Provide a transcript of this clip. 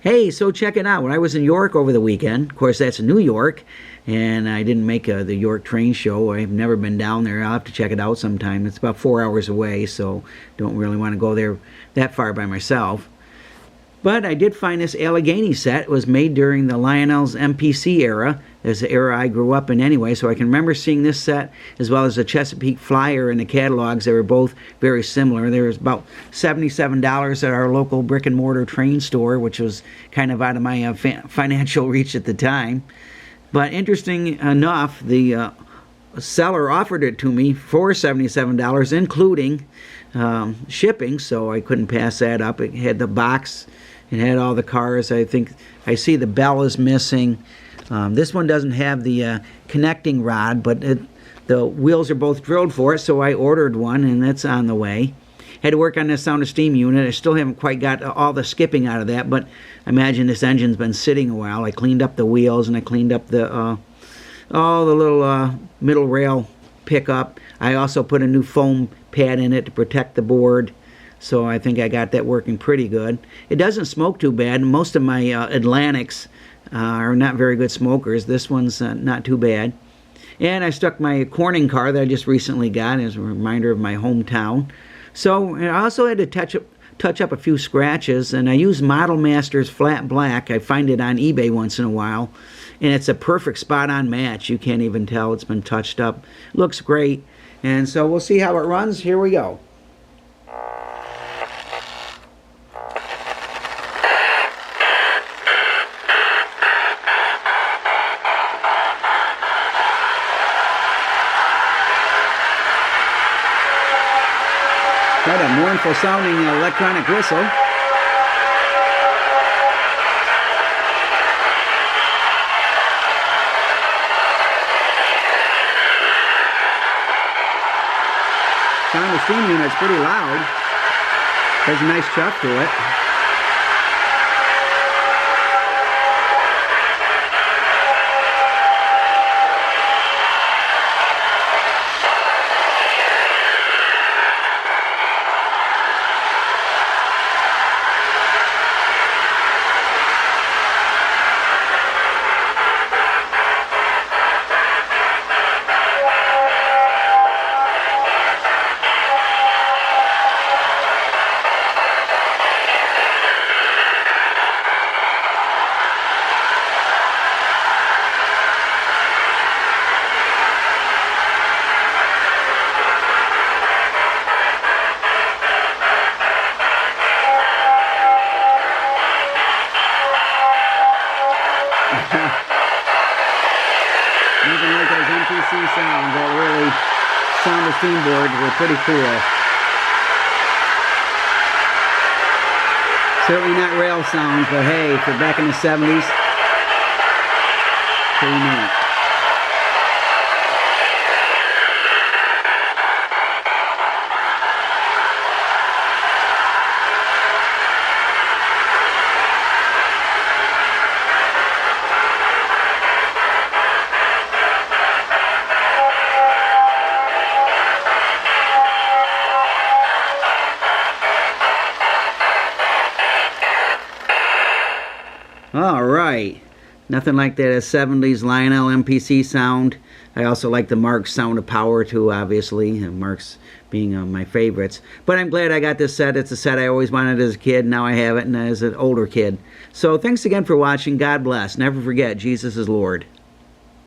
Hey, so check it out. When I was in York over the weekend, of course that's New York, and I didn't make the York train show. I've never been down there. I'll have to check it out sometime. It's about 4 hours away, so don't really want to go there that far by myself. But I did find this Allegheny set. It was made during the Lionel's MPC era. That's the era I grew up in anyway, so I can remember seeing this set as well as the Chesapeake Flyer in the catalogs. They were both very similar. There was about $77 at our local brick and mortar train store, which was kind of out of my financial reach at the time. But interesting enough, the seller offered it to me for $77, including shipping, so I couldn't pass that up. It had the box. It had all the cars. I think I see the bell is missing. This one doesn't have the connecting rod, but the wheels are both drilled for it, so I ordered one, and that's on the way. Had to work on this sound steam unit. I still haven't quite got all the skipping out of that, but I imagine this engine's been sitting a while. I cleaned up the wheels, and I cleaned up the all the little middle rail pickup. I also put a new foam pad in it to protect the board. So I think I got that working pretty good. It doesn't smoke too bad. Most of my Atlantics are not very good smokers. This one's not too bad. And I stuck my Corning car that I just recently got as a reminder of my hometown. So I also had to touch up a few scratches, and I use Model Masters Flat Black. I find it on eBay once in a while, and it's a perfect spot-on match. You can't even tell it's been touched up. Looks great. And so we'll see how it runs. Here we go. Quite a mournful sounding electronic whistle. Sound of steam unit's pretty loud. Has a nice chuck to it. Nothing like those MPC sounds. That really sound of steam boards were pretty cool. Certainly not rail sounds, but hey, for back in the 70s, pretty neat. All right, nothing like that 70s Lionel MPC sound. I also like the Marks Sound of Power too, obviously, and Marks being my favorites. But I'm glad I got this set. It's a set I always wanted as a kid. Now I have it, and as an older kid. So thanks again for watching. God bless. Never forget, Jesus is Lord.